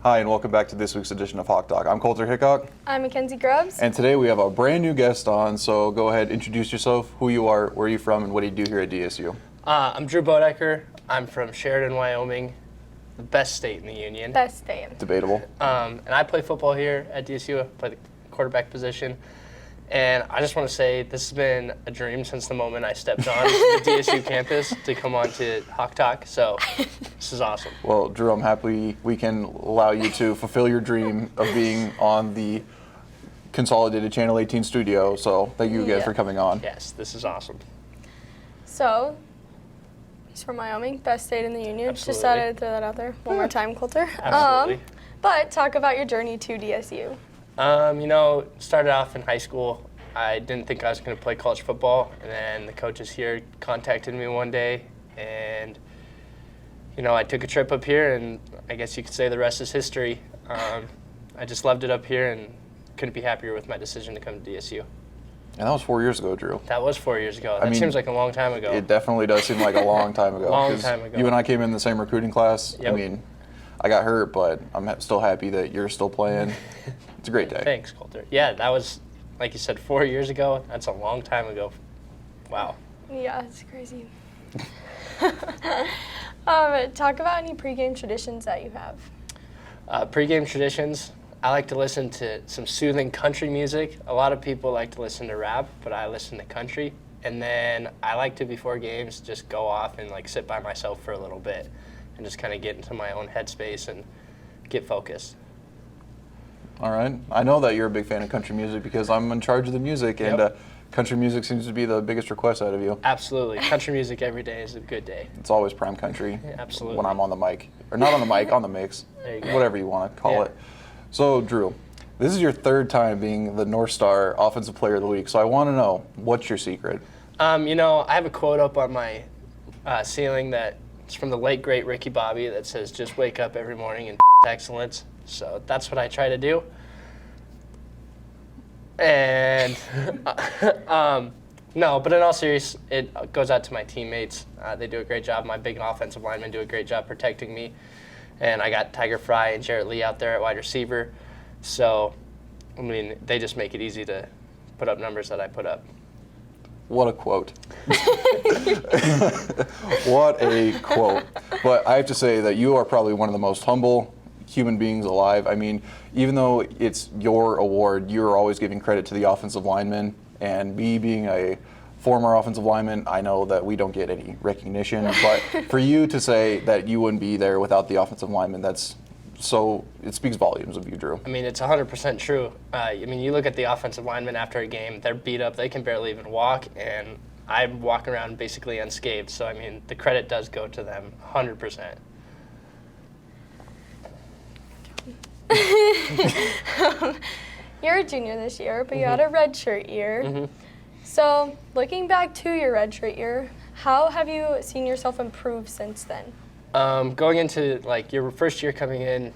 Hi, and welcome back to this week's edition of Hawk Talk. I'm Coulter Hickok. I'm Mackenzie Grubbs. And today we have a brand new guest on, so go ahead, introduce yourself, who you are, where are you from, and what do you do here at DSU? I'm Drew Boedecker. I'm from Sheridan, Wyoming, the best state in the union. Best state. Debatable. And I play football here at DSU. I play the quarterback position. And I just want to say this has been a dream since the moment I stepped on the DSU campus to come on to Hawk Talk. So this is awesome. Well, Drew, I'm happy we can allow you to fulfill your dream of being on the Consolidated Channel 18 studio. So thank you again for coming on. Yes, this is awesome. So, he's from Wyoming, best state in the union. Absolutely. Just thought I'd throw that out there one more time, Coulter. Absolutely. But talk about your journey to DSU. Started off in high school. I didn't think I was going to play college football, and then the coaches here contacted me one day, and I took a trip up here, and I guess you could say the rest is history. I just loved it up here, and couldn't be happier with my decision to come to DSU. And that was 4 years ago, Drew. That was 4 years ago. That seems like a long time ago. It definitely does seem like a long time ago. Long time ago. You and I came in the same recruiting class. Yep. I mean, I got hurt, but I'm still happy that you're still playing. It's a great day. Thanks, Coulter. Yeah, that was, like you said, 4 years ago. That's a long time ago. Wow. Yeah, it's crazy. Talk about any pregame traditions that you have. Pre-game traditions, I like to listen to some soothing country music. A lot of people like to listen to rap, but I listen to country. And then I like to, before games, just go off and sit by myself for a little bit and just kind of get into my own headspace and get focused. All right. I know that you're a big fan of country music because I'm in charge of the music, and country music seems to be the biggest request out of you. Absolutely. Country music every day is a good day. It's always prime country. Yeah, absolutely. When I'm on the mic. Or not on the mic, on the mix. There you go. Whatever you want to call it. So, Drew, this is your third time being the North Star Offensive Player of the Week, so I want to know, what's your secret? I have a quote up on my ceiling that it's from the late, great Ricky Bobby that says, just wake up every morning and excellence. So that's what I try to do. And no, but in all seriousness, it goes out to my teammates. They do a great job. My big offensive linemen do a great job protecting me. And I got Tiger Fry and Jarrett Lee out there at wide receiver. So, they just make it easy to put up numbers that I put up. What a quote. What a quote. But I have to say that you are probably one of the most humble human beings alive. I mean, even though it's your award, you're always giving credit to the offensive linemen. And me being a former offensive lineman, I know that we don't get any recognition. But for you to say that you wouldn't be there without the offensive linemen, it speaks volumes of you, Drew. It's 100% true. You look at the offensive linemen after a game, they're beat up, they can barely even walk, and I'm walking around basically unscathed. So, the credit does go to them 100%. You're a junior this year, but you had a redshirt year. Mm-hmm. So, looking back to your redshirt year, how have you seen yourself improve since then? Going into your first year coming in,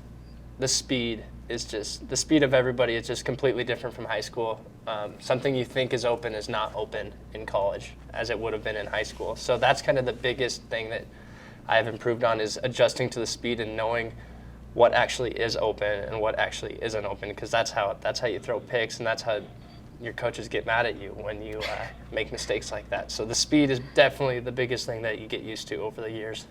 the speed of everybody is just completely different from high school. Something you think is open is not open in college as it would have been in high school. So that's kind of the biggest thing that I have improved on, is adjusting to the speed and knowing what actually is open and what actually isn't open, because that's how you throw picks, and that's how your coaches get mad at you when you make mistakes like that. So the speed is definitely the biggest thing that you get used to over the years.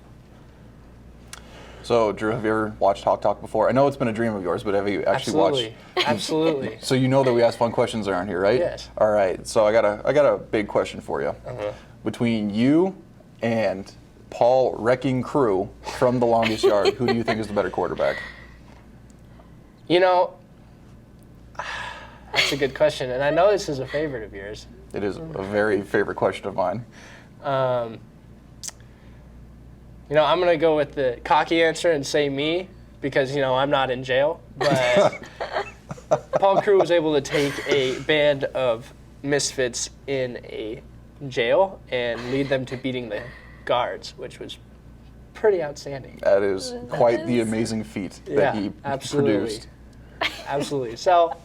So, Drew, have you ever watched Hawk Talk before? I know it's been a dream of yours, but have you actually watched? Absolutely. So you know that we ask fun questions around here, right? Yes. All right. So I got a big question for you. Uh-huh. Between you and Paul Wrecking Crew from The Longest Yard, who do you think is the better quarterback? That's a good question, and I know this is a favorite of yours. It is a very favorite question of mine. I'm going to go with the cocky answer and say me, because, I'm not in jail. But Paul Crew was able to take a band of misfits in a jail and lead them to beating the guards, which was pretty outstanding. That is quite the amazing feat that he produced. Absolutely. So,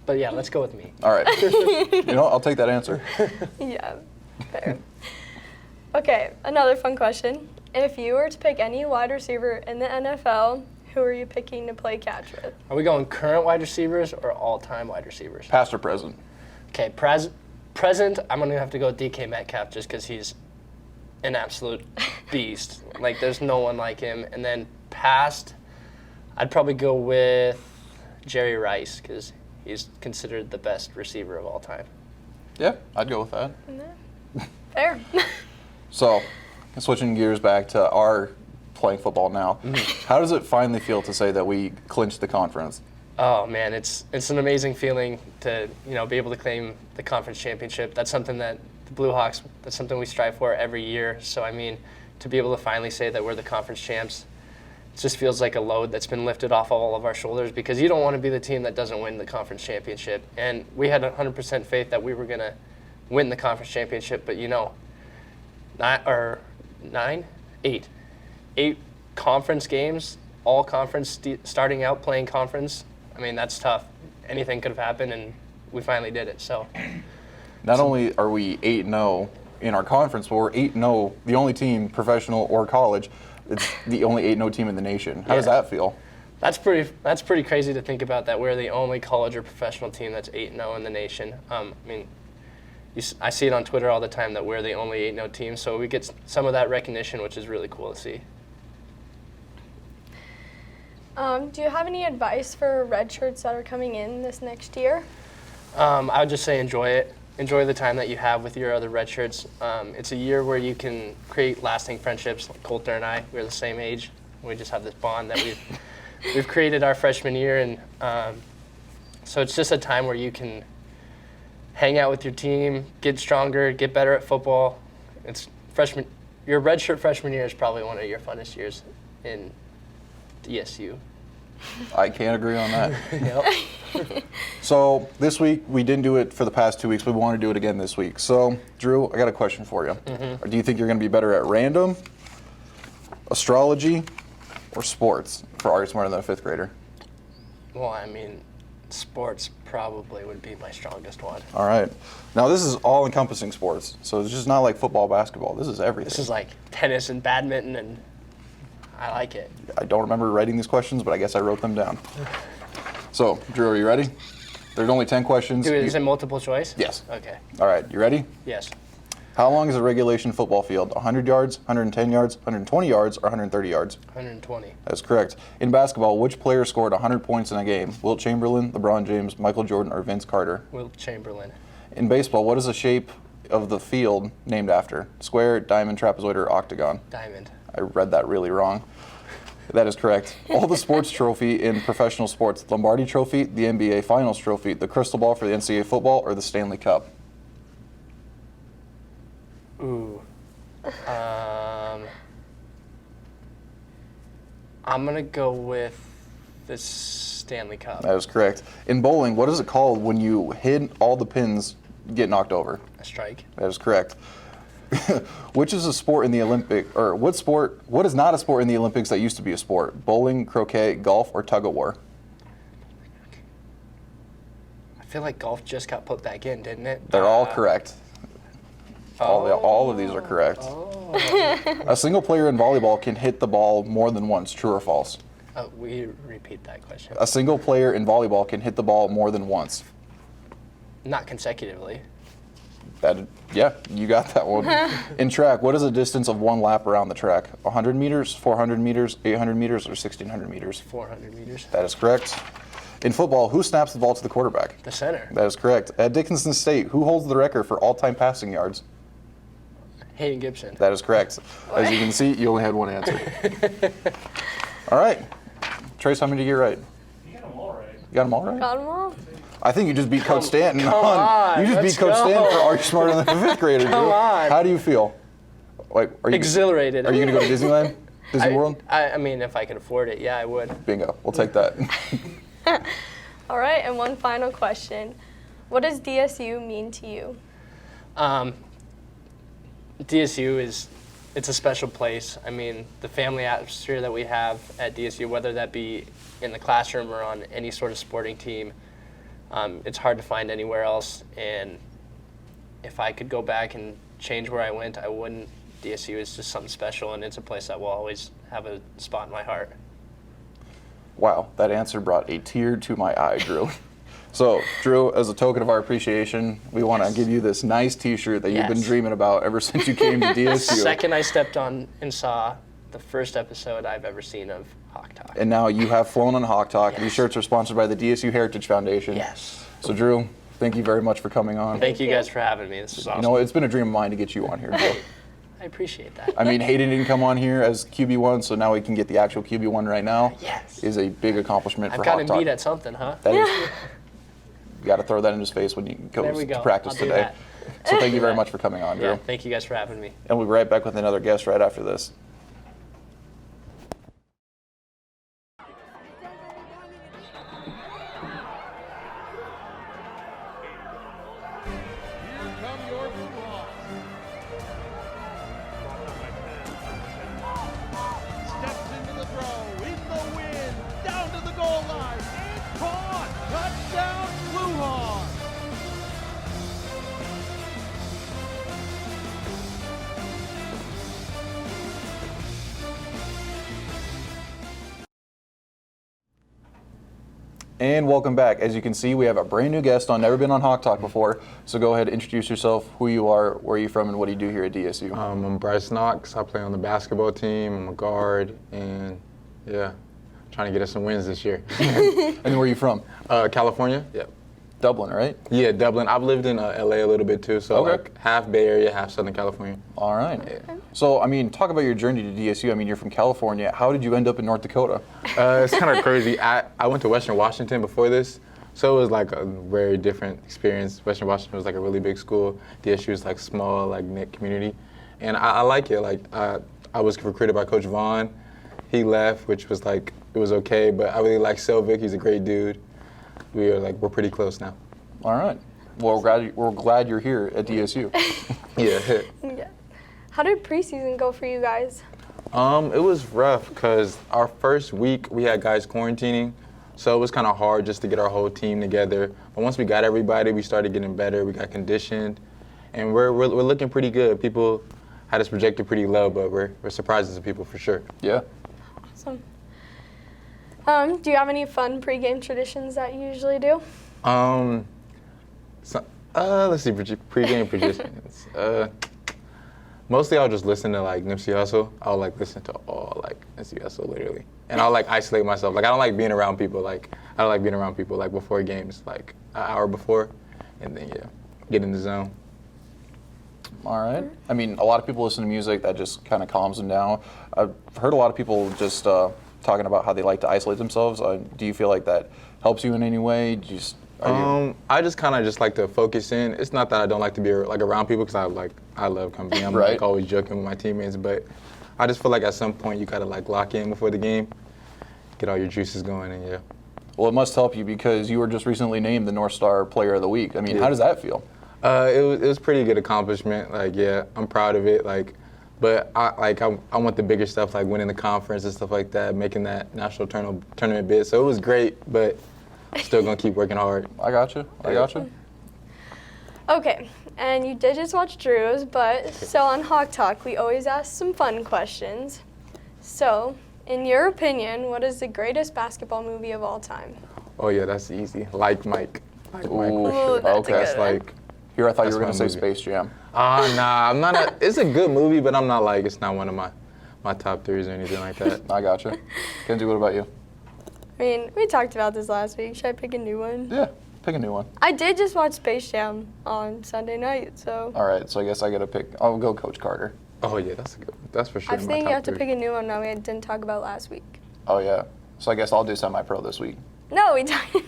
but yeah, let's go with me. All right. I'll take that answer. Yeah, fair. Okay, another fun question. If you were to pick any wide receiver in the NFL, who are you picking to play catch with? Are we going current wide receivers or all-time wide receivers? Past or present? Okay, present, I'm going to have to go with DK Metcalf just because he's an absolute beast. Like, there's no one like him. And then past, I'd probably go with Jerry Rice because he's considered the best receiver of all time. Yeah, I'd go with that. Fair. So, switching gears back to our playing football now, how does it finally feel to say that we clinched the conference? Oh man, it's an amazing feeling to be able to claim the conference championship. That's something that the Blue Hawks, that's something we strive for every year. So I mean, to be able to finally say that we're the conference champs, it just feels like a load that's been lifted off all of our shoulders because you don't want to be the team that doesn't win the conference championship. And we had 100% faith that we were gonna win the conference championship, but eight conference games, all conference, starting out playing conference. I mean, that's tough. Anything could have happened, and we finally did it. So, not only are we 8-0 in our conference, but we're 8-0, the only team, professional or college, it's the only 8-0 team in the nation. How does that feel? That's pretty crazy to think about, that we're the only college or professional team that's 8-0 in the nation. I mean, I see it on Twitter all the time that we're the only 8-0 team, so we get some of that recognition, which is really cool to see. Do you have any advice for redshirts that are coming in this next year? I would just say enjoy it. Enjoy the time that you have with your other redshirts. It's a year where you can create lasting friendships. Like Coulter and I, we're the same age. We just have this bond that we've created our freshman year, and so it's just a time where you can hang out with your team, get stronger, get better at football. Your redshirt freshman year is probably one of your funnest years in DSU. I can't agree on that. Yep. So this week, we didn't do it for the past 2 weeks. We want to do it again this week. So, Drew, I got a question for you. Do you think you're going to be better at random, astrology, or sports for Are You Smarter Than a Fifth Grader? Well, I mean, sports probably would be my strongest one. All right. Now, this is all-encompassing sports. So it's just not like football, basketball. This is everything. This is like tennis and badminton, and I like it. I don't remember writing these questions, but I guess I wrote them down. So, Drew, are you ready? There's only 10 questions. Dude, is it multiple choice? Yes. Okay. All right, you ready? Yes. How long is a regulation football field? 100 yards, 110 yards, 120 yards, or 130 yards? 120. That's correct. In basketball, which player scored 100 points in a game? Wilt Chamberlain, LeBron James, Michael Jordan, or Vince Carter? Wilt Chamberlain. In baseball, what is the shape of the field named after? Square, diamond, trapezoid, or octagon? Diamond. I read that really wrong. That is correct. All the sports trophy in professional sports: Lombardi Trophy, the NBA Finals Trophy, the Crystal Ball for the NCAA football, or the Stanley Cup? Ooh. I'm going to go with the Stanley Cup. That is correct. In bowling, what is it called when you hit all the pins get knocked over? A strike. That is correct. Which is a sport in the what is not a sport in the Olympics that used to be a sport? Bowling, croquet, golf, or tug of war? I feel like golf just got put back in, didn't it? They're all correct. All of these are correct. A single player in volleyball can hit the ball more than once. True or false? We repeat that question. A single player in volleyball can hit the ball more than once. Not consecutively. Yeah, you got that one. In track, what is the distance of one lap around the track? 100 meters, 400 meters, 800 meters, or 1,600 meters? 400 meters. That is correct. In football, who snaps the ball to the quarterback? The center. That is correct. At Dickinson State, who holds the record for all-time passing yards? Hayden Gibson. That is correct. As you can see, you only had one answer. All right. Trace, how many did you get right? You got them all right. You got them all right? Got them all? I think you just beat Coach Stanton. come on, You just let's beat Coach go. Stanton for Are You Smarter Than a Fifth Grader? Come Drew. on. How do you feel? Like, are you Exhilarated. Are you going to go to Disneyland? Disney World? I mean, if I could afford it, yeah, I would. Bingo. We'll take that. All right, and one final question. What does DSU mean to you? DSU it's a special place. I mean, the family atmosphere that we have at DSU, whether that be in the classroom or on any sort of sporting team, it's hard to find anywhere else. And if I could go back and change where I went, I wouldn't DSU is just something special, and it's a place that will always have a spot in my heart. Wow, that answer brought a tear to my eye, Drew. So, Drew, as a token of our appreciation, we want to give you this nice T-shirt that you've been dreaming about ever since you came to DSU. The second I stepped on and saw the first episode I've ever seen of Hawk Talk. And now you have flown on Hawk Talk. These shirts are sponsored by the DSU Heritage Foundation. Yes. So, Drew, thank you very much for coming on. Thank you guys for having me. This is awesome. You know, it's been a dream of mine to get you on here, Drew. I appreciate that. I mean, Hayden didn't come on here as QB1, so now we can get the actual QB1 right now. Yes. Is a big accomplishment I've for got Hawk to Talk. meet at something, huh? That is, you got to throw that in his face when he There goes we to go. practice I'll do today. that. So thank you very much for coming on, Drew. Yeah, thank you guys for having me. And we'll be right back with another guest right after this. Here come your Blue Hawks. Steps into the throw, in the wind, down to the goal line, and caught! Touchdown, Blue Hawks! And welcome back. As you can see, we have a brand new guest on, never been on Hawk Talk before. So go ahead, introduce yourself, who you are, where you're from, and what do you do here at DSU. I'm Bryce Knox. I play on the basketball team. I'm a guard, and yeah, trying to get us some wins this year. And where are you from? California. Yep. Dublin, right? Yeah, Dublin. I've lived in LA a little bit too, so Okay. like half Bay Area, half Southern California. All right. So, I mean, talk about your journey to DSU. I mean, you're from California. How did you end up in North Dakota? It's kind of crazy. I went to Western Washington before this, so it was like a very different experience. Western Washington was like a really big school. DSU is like small, like knit community, and I like it. Like I was recruited by Coach Vaughn. He left, which was like it was okay, but I really like Selvik. He's a great dude. We're pretty close now. All right. Well, we're glad you're here at DSU. Yeah. Yeah. How did preseason go for you guys? It was rough because our first week we had guys quarantining, so it was kind of hard just to get our whole team together. But once we got everybody, we started getting better. We got conditioned, and we're looking pretty good. People had us projected pretty low, but we're surprising some people for sure. Yeah. Awesome. Do you have any fun pregame traditions that you usually do? Let's see, pregame traditions. Mostly I'll just listen to like Nipsey Hussle. I'll like listen to all like Nipsey Hussle literally, and I'll like isolate myself. Like I don't like being around people. Like I don't like being around people like before games, like an hour before, and then get in the zone. All right. I mean, a lot of people listen to music that just kind of calms them down. I've heard a lot of people just talking about how they like to isolate themselves. Do you feel like that helps you in any way? Do you just, I just kind of just like to focus in. It's not that I don't like to be like around people because I love company. I'm Right. like always joking with my teammates, but I just feel like at some point you gotta like lock in before the game, get all your juices going, and yeah. Well, it must help you because you were just recently named the North Star Player of the Week. I mean, Yeah. how does that feel? It was pretty good accomplishment. Like yeah, I'm proud of it. Like, but I want the bigger stuff like winning the conference and stuff like that, making that national tournament bid. So it was great, but still gonna keep working hard. I got you. I got you. Okay, and you did just watch Drew's, but so on Hawk Talk, we always ask some fun questions. So, in your opinion, what is the greatest basketball movie of all time? Oh yeah, that's easy. Like Mike. Like Mike Ooh, for sure. that's a okay. good That's one. like. Here, I thought you That's were going to my say movie. Space Jam. Nah, I'm not. It's a good movie, but I'm not like it's not one of my top threes or anything like that. I got you. Kenzie, what about you? I mean, we talked about this last week. Should I pick a new one? Yeah, pick a new one. I did just watch Space Jam on Sunday night, so All right, so I guess I got to pick. I'll go Coach Carter. Oh yeah, that's for sure. I my think top you have to three. pick a new one that we didn't talk about last week. Oh, yeah. So I guess I'll do semi-pro this week. No, we didn't.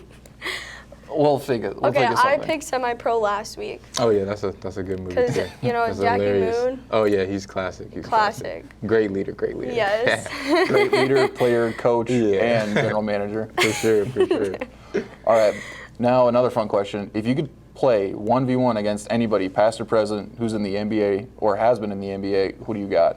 We'll figure Okay, I something. picked semi-pro last week. Oh yeah, that's a good movie. 'Cause, too. you know, That's Jackie hilarious. Moon. Oh yeah, he's classic. He's Classic. Great leader. Yes. Great leader, player, coach, Yeah. and general manager. For sure. All right. Now another fun question: if you could play 1v1 against anybody, past or present, who's in the NBA or has been in the NBA, who do you got?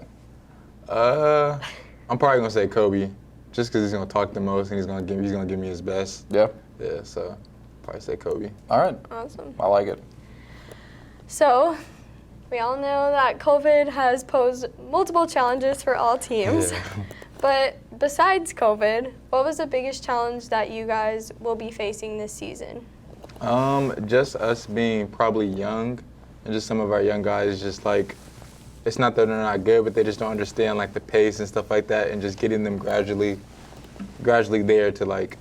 I'm probably gonna say Kobe, just because he's gonna talk the most and he's gonna give me his best. Yeah. Yeah, so probably say Kobe. All right. Awesome. I like it. So, We all know that COVID has posed multiple challenges for all teams. Yeah. But besides COVID, what was the biggest challenge that you guys will be facing this season? Just us being probably young, and just some of our young guys just like, it's not that they're not good, but they just don't understand like the pace and stuff like that, and just getting them gradually there to like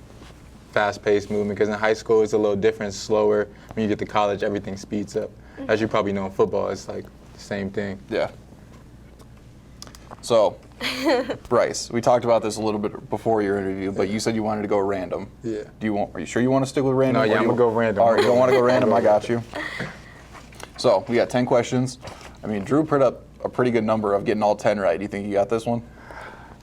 fast-paced movement. Because in high school it's a little different, slower. When you get to college, everything speeds up. As you probably know in football, it's like the same thing. Yeah. So, Bryce, we talked about this a little bit before your interview, but you said you wanted to go random. Yeah. Are you sure you want to stick with random? No, yeah, or I'm gonna go random. All right, you don't want to go random? I got you. So, we got 10 questions. I mean, Drew put up a pretty good number of getting all 10 right. Do you think you got this one?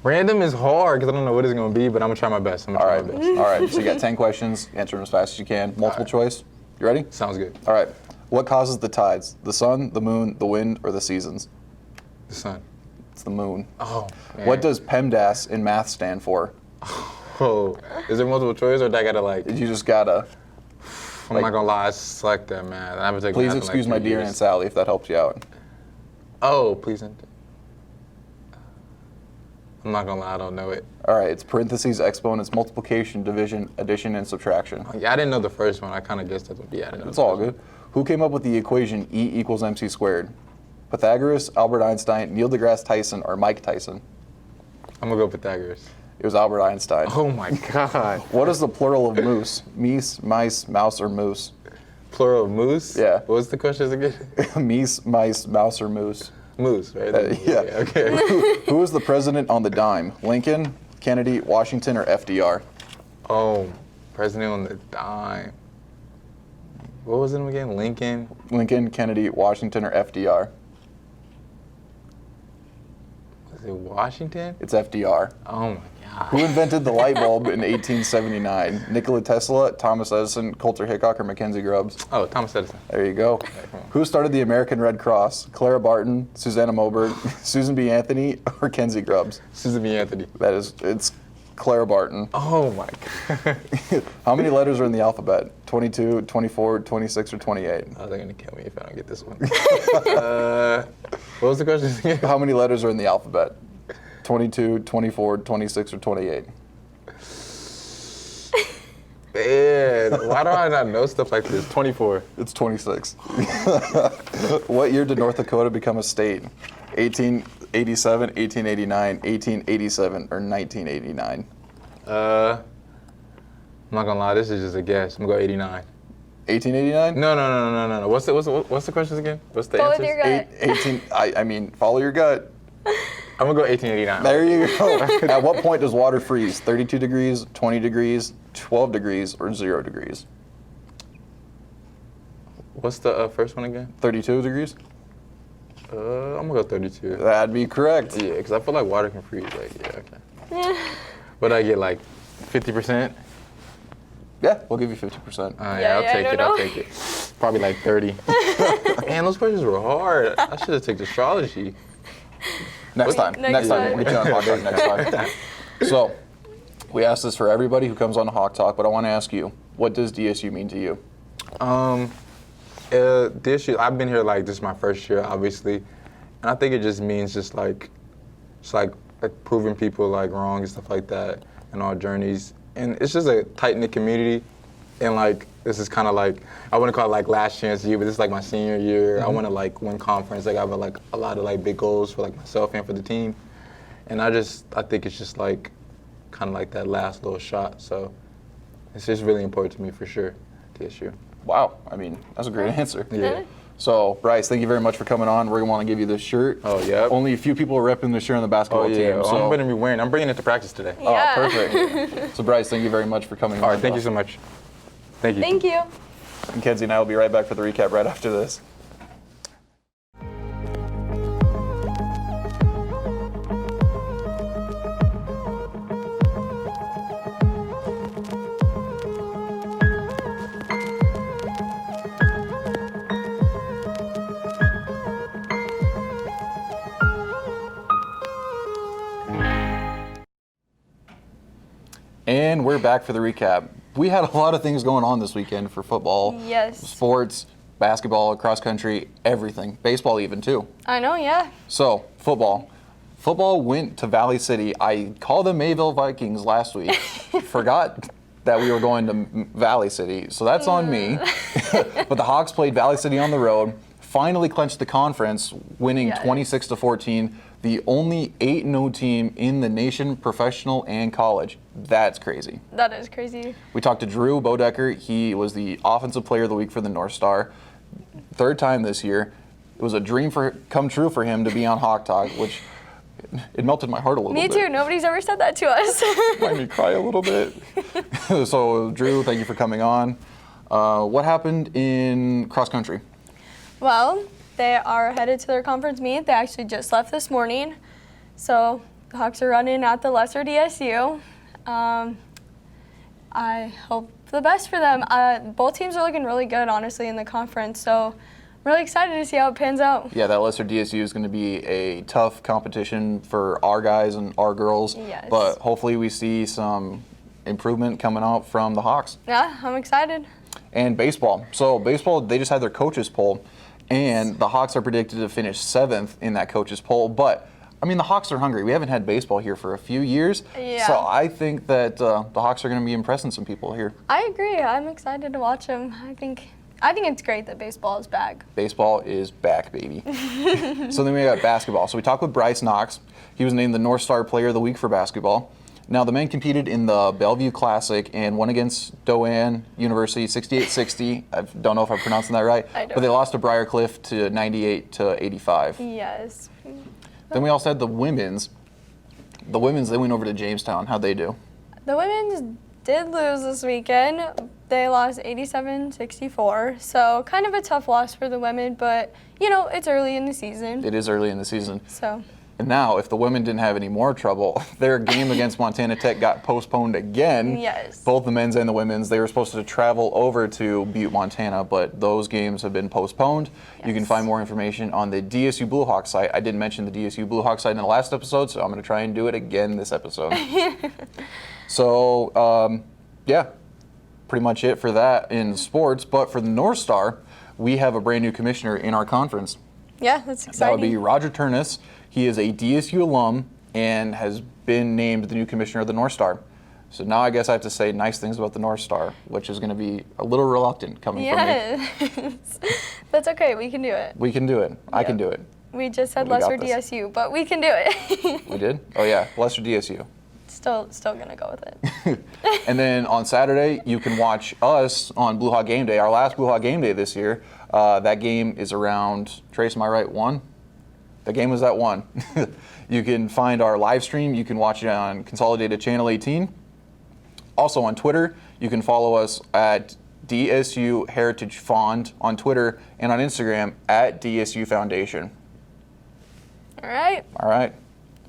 Random is hard because I don't know what it's gonna be, but I'm gonna try my best. All right. All right. So you got 10 questions. Answer them as fast as you can. Multiple choice. You ready? Sounds good. All right. What causes the tides? The sun, the moon, the wind, or the seasons? The sun. It's the moon. Oh, man. What does PEMDAS in math stand for? Oh, is there multiple choice or do I gotta like? You just gotta. I'm not gonna lie, I select that, man. I haven't taken Please math in, excuse like my 3 dear years. Aunt Sally if that helps you out. Oh, please. I'm not gonna lie, I don't know it. All right. It's parentheses, exponents, multiplication, division, addition, and subtraction. Yeah, I didn't know the first one. I kind of guessed that would be. I didn't know. It's the all first good. Who came up with the equation E equals MC squared? Pythagoras, Albert Einstein, Neil deGrasse Tyson, or Mike Tyson? one. I'm gonna go Pythagoras. It was Albert Einstein. Oh my God. What is the plural of moose? Meese, mice, mouse, or moose? Plural of moose? Yeah. What was the questions again? Meese, mice, mouse, or moose? Moose, right? Yeah. Okay. Who was the president on the dime? Lincoln, Kennedy, Washington, or FDR? Oh, president on the dime. What was it again? Lincoln. Lincoln, Kennedy, Washington, or FDR? Was it Washington? It's FDR. Oh my God. Who invented the light bulb in 1879? Nikola Tesla, Thomas Edison, Coulter Hickok, or Mackenzie Grubbs? Oh, Thomas Edison. There you go. Who started the American Red Cross? Clara Barton, Susanna Moberg, Susan B. Anthony, or Kenzie Grubbs? Susan B. Anthony. It's Clara Barton. Oh my God. How many letters are in the alphabet? 22, 24, 26, or 28? Oh, they're gonna kill me if I don't get this one. What was the question again? How many letters are in the alphabet? 22, 24, 26, or 28? Man, why do I not know stuff like this? 24. It's 26. What year did North Dakota become a state? 1887, 1889, 1887, or 1989? I'm not gonna lie, this is just a guess. I'm gonna go 89. 1889? No. What's the questions again? What's the Go with answers? your gut. 18. I mean, follow your gut. I'm gonna go 1889. There you go. At what point does water freeze? 32 degrees, 20 degrees, 12 degrees, or 0 degrees? What's the first one again? 32 degrees? I'm gonna go 32. That'd be correct. Yeah, because I feel like water can freeze. Like, yeah, okay. But I get like 50%. Yeah, we'll give you 50%. I'll take it. I'll take it. Probably like 30. Man, those questions were hard. I should have taken astrology. Next time. Next time. We'll get you on Hawk Talk next time. So, we ask this for everybody who comes on Hawk Talk, but I want to ask you, what does DSU mean to you? DSU, I've been here like this is my first year, obviously, and I think it just means just like proving people like wrong and stuff like that in our journeys. And it's just a tight-knit community, and like this is kind of like, I wouldn't call it like last chance year, but this is like my senior year. I want to like win conference. Like I have like a lot of like big goals for like myself and for the team, and I think it's just like kind of like that last little shot. So it's just really important to me for sure, DSU. Wow, I mean, that's a great answer. Yeah. So, Bryce, thank you very much for coming on. We're going to want to give you this shirt. Oh, yeah. Only a few people are repping the shirt on the basketball team. So. I'm going to be wearing. I'm bringing it to practice today. Oh, Yeah. perfect. So, Bryce, thank you very much for coming All on. right, thank you so much. Thank you. Thank you. And Kenzie and I will be right back for the recap right after this. And we're back for the recap. We had a lot of things going on this weekend for football. Yes. Sports, basketball, cross country, everything. Baseball even too. I know, yeah. So, football. Football went to Valley City. I called them Mayville Vikings last week. Forgot that we were going to Valley City, so that's on me. But the Hawks played Valley City on the road, finally clinched the conference, winning Yes. 26-14. The only 8-0 team in the nation, professional and college. That's crazy. That is crazy. We talked to Drew Boedecker. He was the Offensive Player of the Week for the North Star. Third time this year. It was a dream come true for him to be on Hawk Talk, which it melted my heart a little Me bit. too. Nobody's ever said that to us. Made me cry a little bit. So, Drew, thank you for coming on. What happened in cross country? Well, they are headed to their conference meet. They actually just left this morning. So the Hawks are running at the lesser DSU. I hope the best for them. Both teams are looking really good, honestly, in the conference. So I'm really excited to see how it pans out. Yeah, that lesser DSU is going to be a tough competition for our guys and our girls. Yes. But hopefully we see some improvement coming out from the Hawks. Yeah, I'm excited. And baseball. So baseball, they just had their coaches poll, and the Hawks are predicted to finish 7th in that coaches poll. But I mean, the Hawks are hungry. We haven't had baseball here for a few years, Yeah. so I think that the Hawks are going to be impressing some people here. I agree. I'm excited to watch them. I think it's great that baseball is back. Baseball is back, baby. So then we got basketball. So we talked with Bryce Knox. He was named the North Star Player of the Week for basketball. Now, the men competed in the Bellevue Classic and won against Doane University 68-60. I don't know if I'm pronouncing that right, I don't. but they lost to Briarcliff to 98-85. Yes. Then we also had the women's. The women's, they went over to Jamestown. How'd they do? The women's did lose this weekend. They lost 87-64. So kind of a tough loss for the women, but it's early in the season. It is early in the season. So And now, if the women didn't have any more trouble, their game against Montana Tech got postponed again. Yes. Both the men's and the women's. They were supposed to travel over to Butte, Montana, but those games have been postponed. You can Yes. find more information on the DSU Blue Hawk site. I didn't mention the DSU Blue Hawk site in the last episode, so I'm going to try and do it again this episode. So, yeah, pretty much it for that in sports. But for the North Star, we have a brand new commissioner in our conference. yeah, that's exciting. That would be Roger Turnus. He is a DSU alum and has been named the new commissioner of the North Star. So now I guess I have to say nice things about the North Star, which is going to be a little reluctant coming from me. Yes. That's okay. We can do it. We can do it. I can do it. We just said We got lesser this. DSU, but we can do it. We did? Oh yeah, lesser DSU. Still gonna go with it. And then on Saturday, you can watch us on Blue Hawk Game Day, our last Blue Hawk Game Day this year. That game is around, Trace, am I right, 1? The game was at 1. You can find our live stream. You can watch it on Consolidated Channel 18. Also on Twitter, you can follow us at DSU Heritage Fund on Twitter and on Instagram at DSU Foundation. All right. All right.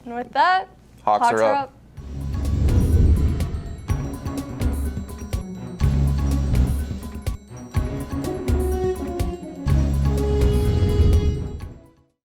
And with that, Hawks are up.